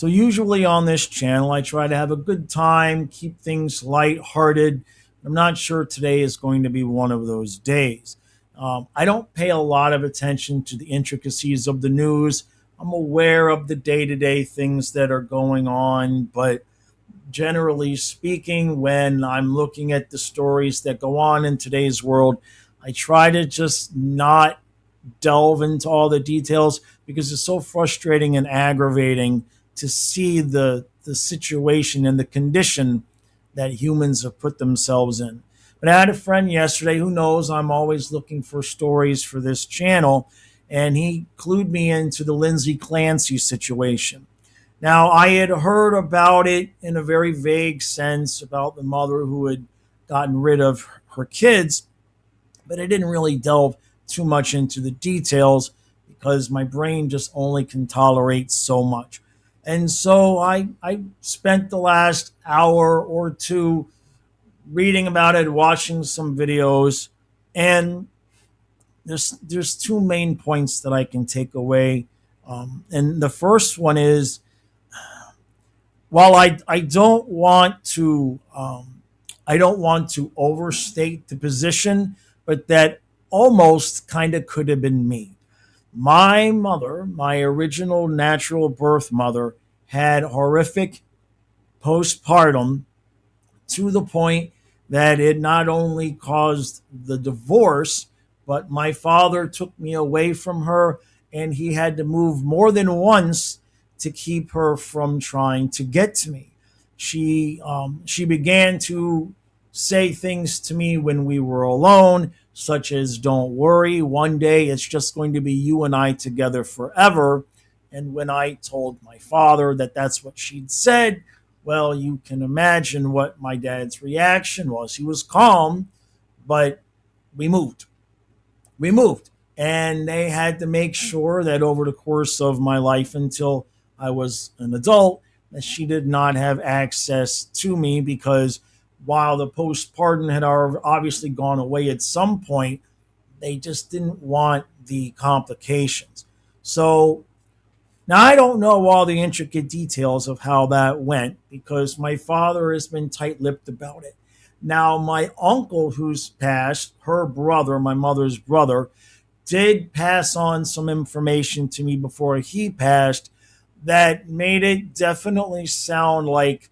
So usually on this channel, I try to have a good time, keep things lighthearted. I'm not sure today is going to be one of those days. I don't pay a lot of attention to the intricacies of the news. I'm aware of the day-to-day things that are going on, but generally speaking, when I'm looking at the stories that go on in today's world, I try to just not delve into all the details because it's so frustrating and aggravating to see the situation and the condition that humans have put themselves in. But I had a friend yesterday who knows I'm always looking for stories for this channel, and he clued me into the Lindsay Clancy situation. Now, I had heard about it in a very vague sense about the mother who had gotten rid of her kids, but I didn't really delve too much into the details because my brain just only can tolerate so much. And so I spent the last hour or two reading about it, watching some videos, and there's two main points that I can take away. And the first one is, while I don't want to overstate the position, but that almost kind of could have been me. My mother, my original natural birth mother, had horrific postpartum to the point that it not only caused the divorce, but my father took me away from her, and he had to move more than once to keep her from trying to get to me. She began to say things to me when we were alone, such as, "Don't worry, one day it's just going to be you and I together forever." And when I told my father that that's what she'd said, well, you can imagine what my dad's reaction was. He was calm, but we moved. We moved. And they had to make sure that over the course of my life until I was an adult, that she did not have access to me because while the postpartum had obviously gone away at some point, they just didn't want the complications. So now, I don't know all the intricate details of how that went because my father has been tight lipped about it. Now, my uncle, who's passed, her brother, my mother's brother, did pass on some information to me before he passed that made it definitely sound like,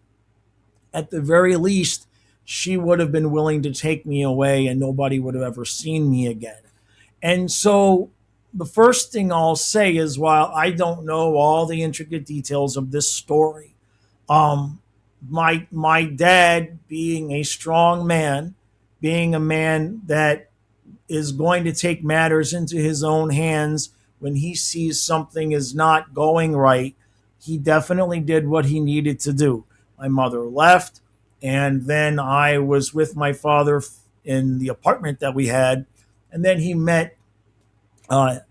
at the very least, she would have been willing to take me away and nobody would have ever seen me again. And so the first thing I'll say is, while I don't know all the intricate details of this story, um, my dad, being a strong man, being a man that is going to take matters into his own hands when he sees something is not going right, he definitely did what he needed to do. My mother left, and then I was with my father in the apartment that we had, and then he met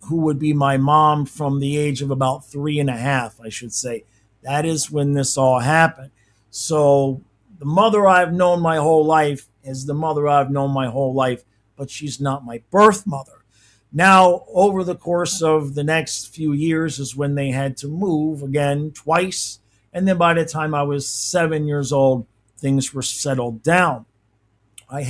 who would be my mom from the age of about 3.5, I should say. That is when this all happened. So the mother I've known my whole life is the mother I've known my whole life, but she's not my birth mother. Now, over the course of the next few years is when they had to move again twice. And then by the time I was 7 years old, things were settled down. I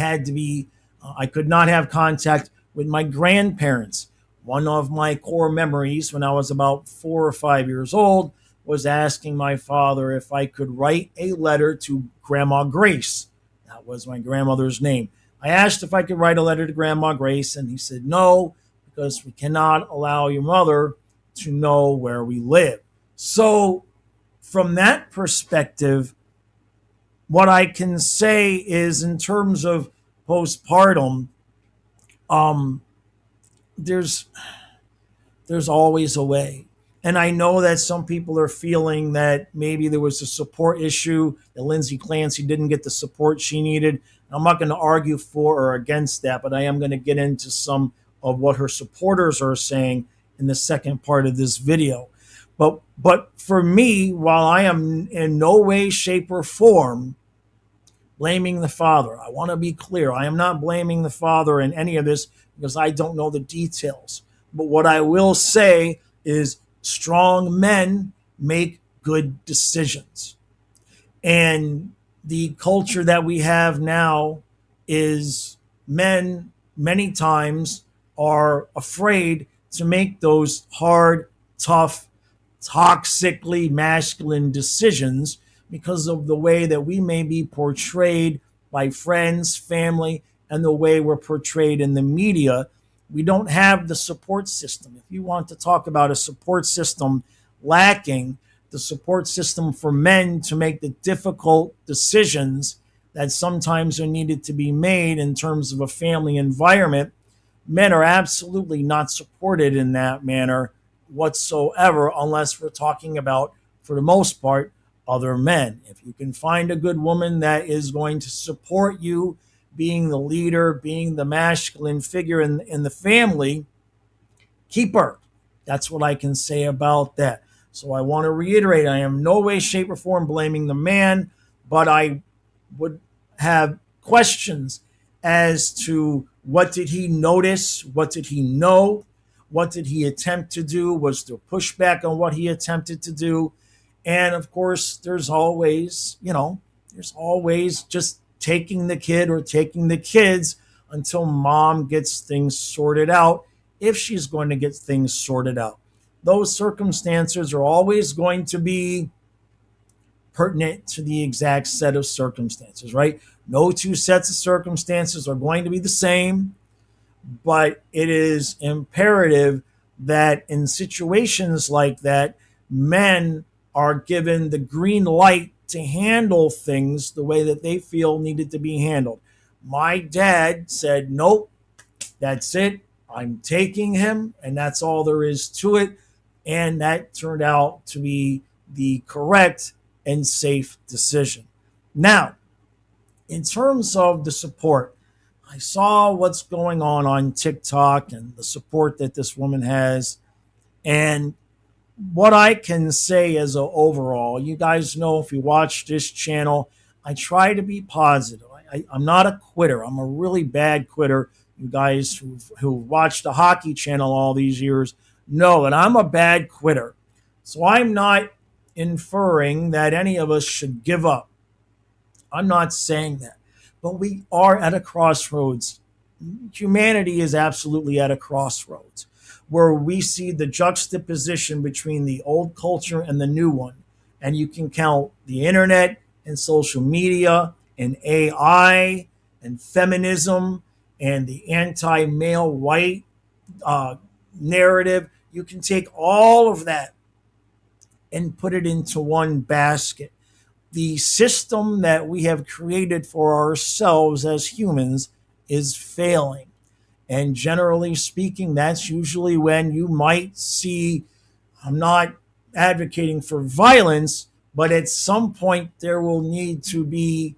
could not have contact with my grandparents. One of my core memories when I was about 4 or 5 years old was asking my father if I could write a letter to Grandma Grace. That was my grandmother's name. I asked if I could write a letter to Grandma Grace, and he said no, because we cannot allow your mother to know where we live. So, from that perspective, what I can say is, in terms of postpartum, um, there's there's always a way. And I know that some people are feeling that maybe there was a support issue, that Lindsay Clancy didn't get the support she needed. I'm not going to argue for or against that, but I am going to get into some of what her supporters are saying in the second part of this video. But for me, while I am in no way, shape, or form blaming the father, I want to be clear. I am not blaming the father in any of this because I don't know the details. But what I will say is strong men make good decisions. And the culture that we have now is men many times are afraid to make those hard, tough, toxically masculine decisions because of the way that we may be portrayed by friends, family, and the way we're portrayed in the media. We don't have the support system. If you want to talk about a support system lacking, the support system for men to make the difficult decisions that sometimes are needed to be made in terms of a family environment, men are absolutely not supported in that manner whatsoever, unless we're talking about, for the most part, other men. If you can find a good woman that is going to support you being the leader, being the masculine figure in the family, keep her. That's what I can say about that. So I want to reiterate, I am no way, shape, or form blaming the man, but I would have questions as to what did he notice? What did he know? What did he attempt to do? Was there pushback on what he attempted to do? And of course, there's always just taking the kid or taking the kids until mom gets things sorted out, if she's going to get things sorted out. Those circumstances are always going to be pertinent to the exact set of circumstances, right? No two sets of circumstances are going to be the same, but it is imperative that in situations like that, men are given the green light to handle things the way that they feel needed to be handled. My dad said, nope, that's it. I'm taking him, and that's all there is to it. And that turned out to be the correct and safe decision. Now, in terms of the support, I saw what's going on TikTok and the support that this woman has. And what I can say as an overall, you guys know if you watch this channel, I try to be positive. I'm not a quitter. I'm a really bad quitter. You guys who watched the hockey channel all these years know that I'm a bad quitter. So I'm not inferring that any of us should give up. I'm not saying that. But we are at a crossroads. Humanity is absolutely at a crossroads where we see the juxtaposition between the old culture and the new one. And you can count the internet and social media and AI and feminism and the anti-male white narrative. You can take all of that and put it into one basket. The system that we have created for ourselves as humans is failing. And generally speaking, that's usually when you might see, I'm not advocating for violence, but at some point there will need to be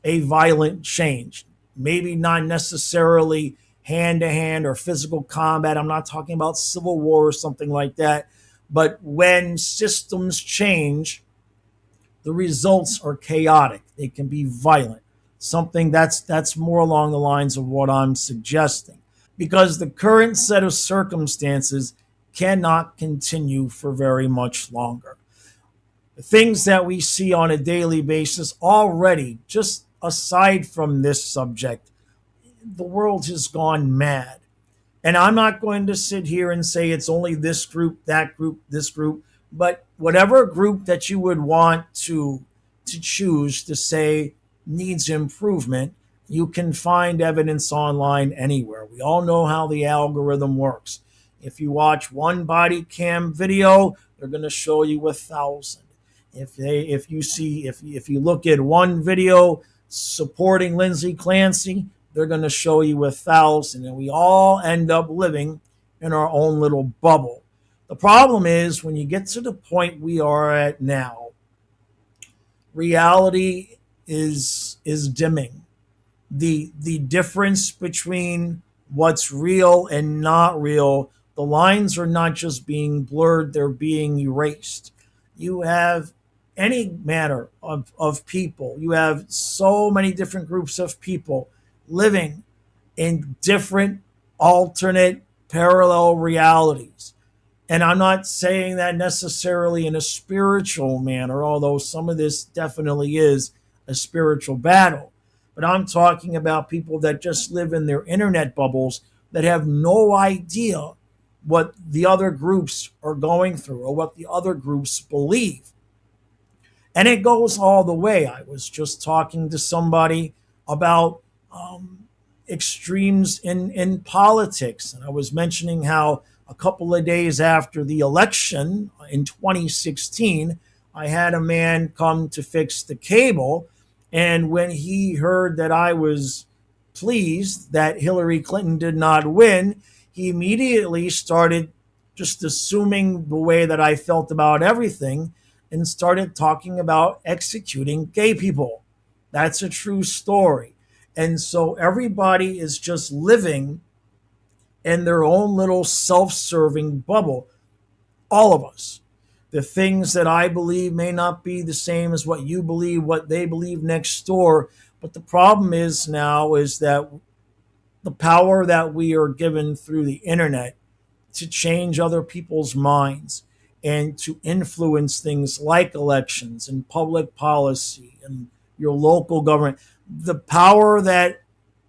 a violent change. Maybe not necessarily hand to hand or physical combat. I'm not talking about civil war or something like that. But when systems change, the results are chaotic. They can be violent. Something that's more along the lines of what I'm suggesting. Because the current set of circumstances cannot continue for very much longer. The things that we see on a daily basis already, just aside from this subject, the world has gone mad. And I'm not going to sit here and say it's only this group, that group, this group, but whatever group that you would want to choose to say needs improvement, you can find evidence online anywhere. We all know how the algorithm works. If you watch one body cam video, they're going to show you 1,000. If you look at one video supporting Lindsay Clancy, they're going to show you 1,000, and we all end up living in our own little bubble. The problem is when you get to the point we are at now, reality is dimming. The difference between what's real and not real, the lines are not just being blurred, they're being erased. You have any manner of people. You have so many different groups of people living in different alternate parallel realities. And I'm not saying that necessarily in a spiritual manner, although some of this definitely is a spiritual battle. But I'm talking about people that just live in their internet bubbles that have no idea what the other groups are going through or what the other groups believe. And it goes all the way. I was just talking to somebody about extremes in politics. And I was mentioning how a couple of days after the election in 2016, I had a man come to fix the cable. And when he heard that I was pleased that Hillary Clinton did not win, he immediately started just assuming the way that I felt about everything and started talking about executing gay people. That's a true story. And so everybody is just living in their own little self serving bubble. All of us. The things that I believe may not be the same as what you believe, what they believe next door. But the problem is now is that the power that we are given through the internet to change other people's minds and to influence things like elections and public policy and your local government. The power that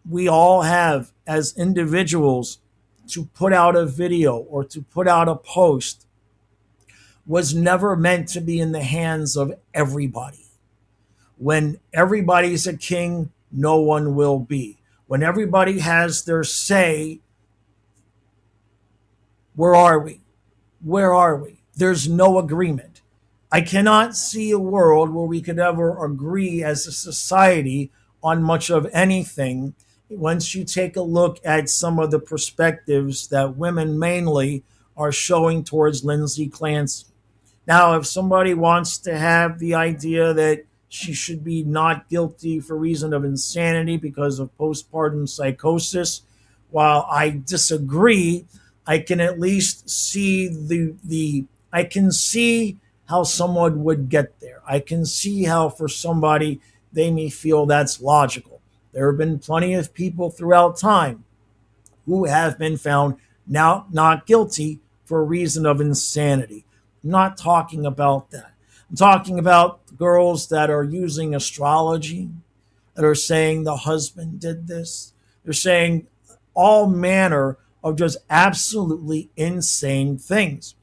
we all have as individuals to put out a video or to put out a post was never meant to be in the hands of everybody. When everybody's a king, no one will be. When everybody has their say, where are we? Where are we? There's no agreement. I cannot see a world where we could ever agree as a society on much of anything once you take a look at some of the perspectives that women mainly are showing towards Lindsay Clancy. Now, if somebody wants to have the idea that she should be not guilty for reason of insanity because of postpartum psychosis, while I disagree, I can at least see the I can see how someone would get there. I can see how for somebody they may feel that's logical. There have been plenty of people throughout time who have been found now not guilty for a reason of insanity. I'm not talking about that. I'm talking about girls that are using astrology, that are saying the husband did this. They're saying all manner of just absolutely insane things.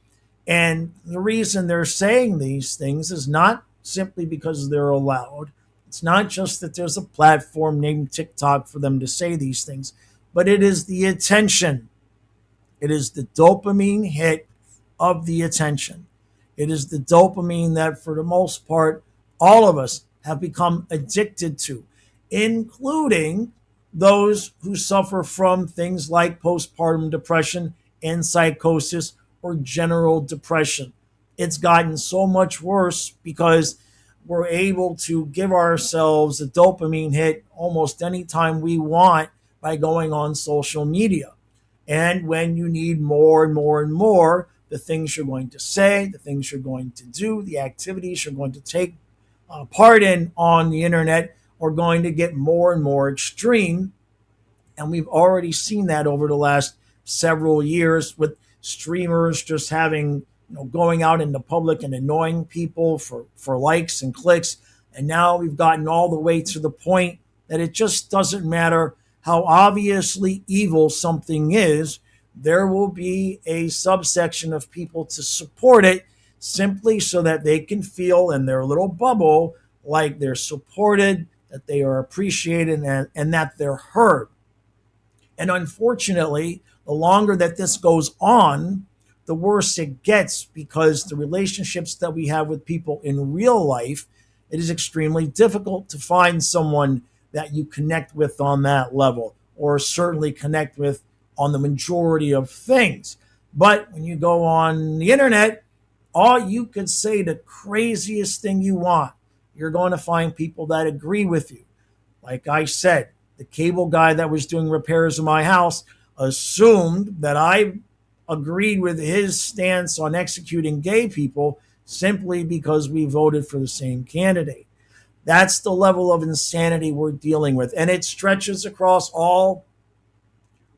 And the reason they're saying these things is not simply because they're allowed. It's not just that there's a platform named TikTok for them to say these things, but it is the attention. It is the dopamine hit of the attention. It is the dopamine that, for the most part, all of us have become addicted to, including those who suffer from things like postpartum depression and psychosis or general depression. It's gotten so much worse because we're able to give ourselves a dopamine hit almost anytime we want by going on social media. And when you need more and more and more, the things you're going to say, the things you're going to do, the activities you're going to take part in on the internet are going to get more and more extreme. And we've already seen that over the last several years with streamers just having, going out in the public and annoying people for likes and clicks. And now we've gotten all the way to the point that it just doesn't matter how obviously evil something is, there will be a subsection of people to support it simply so that they can feel in their little bubble like they're supported, that they are appreciated, and that they're heard. And unfortunately, the longer that this goes on, the worse it gets because the relationships that we have with people in real life, it is extremely difficult to find someone that you connect with on that level, or certainly connect with on the majority of things. But when you go on the internet, all you could say the craziest thing you want. You're going to find people that agree with you. Like I said, the cable guy that was doing repairs in my house assumed that I agreed with his stance on executing gay people simply because we voted for the same candidate. That's the level of insanity we're dealing with. And it stretches across all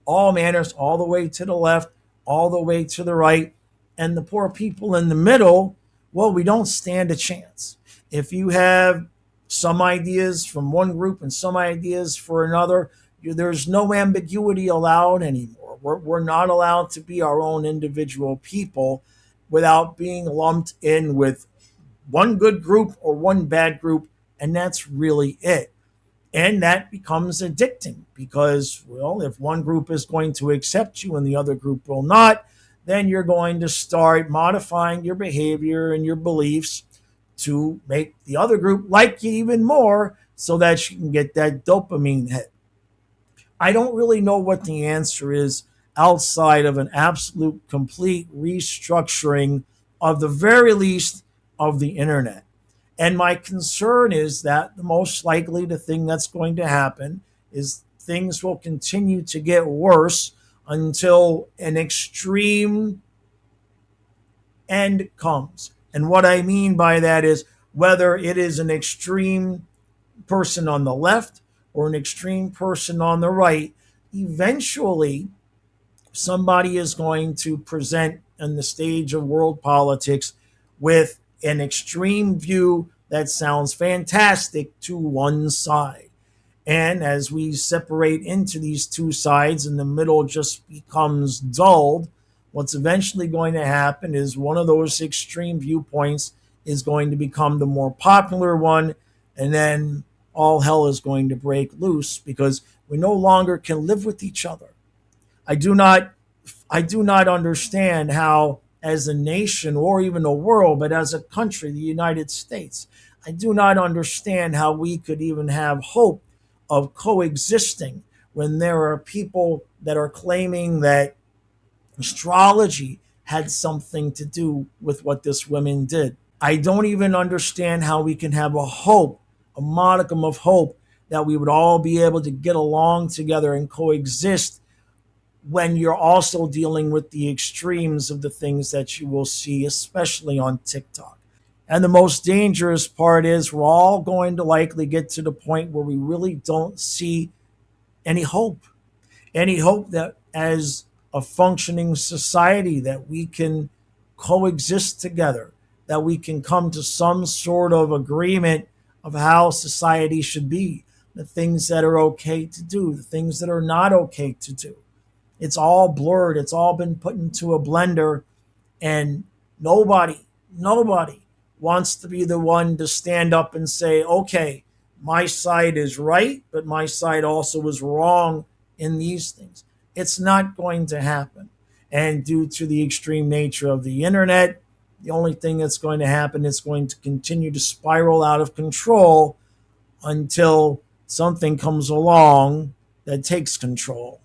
manners, all the way to the left, all the way to the right. And the poor people in the middle, well, we don't stand a chance. If you have some ideas from one group and some ideas for another, there's no ambiguity allowed anymore. We're not allowed to be our own individual people without being lumped in with one good group or one bad group, and that's really it. And that becomes addicting because, well, if one group is going to accept you and the other group will not, then you're going to start modifying your behavior and your beliefs to make the other group like you even more so that you can get that dopamine hit. I don't really know what the answer is outside of an absolute complete restructuring of the very least of the internet. And my concern is that the most likely the thing that's going to happen is things will continue to get worse until an extreme end comes. And what I mean by that is whether it is an extreme person on the left or an extreme person on the right, eventually somebody is going to present on the stage of world politics with an extreme view that sounds fantastic to one side. And as we separate into these two sides and the middle just becomes dulled, what's eventually going to happen is one of those extreme viewpoints is going to become the more popular one, and then all hell is going to break loose because we no longer can live with each other. I do not I do not understand how, as a nation or even a world, but as a country, the United States, I do not understand how we could even have hope of coexisting when there are people that are claiming that astrology had something to do with what this woman did. I don't even understand how we can have a hope, a modicum of hope, that we would all be able to get along together and coexist when you're also dealing with the extremes of the things that you will see, especially on TikTok. And the most dangerous part is we're all going to likely get to the point where we really don't see any hope. Any hope that as a functioning society that we can coexist together, that we can come to some sort of agreement of how society should be, the things that are okay to do, the things that are not okay to do. It's all blurred. It's all been put into a blender, and nobody wants to be the one to stand up and say, okay, my side is right, but my side also is wrong in these things. It's not going to happen. And due to the extreme nature of the internet, the only thing that's going to happen is going to continue to spiral out of control until something comes along that takes control.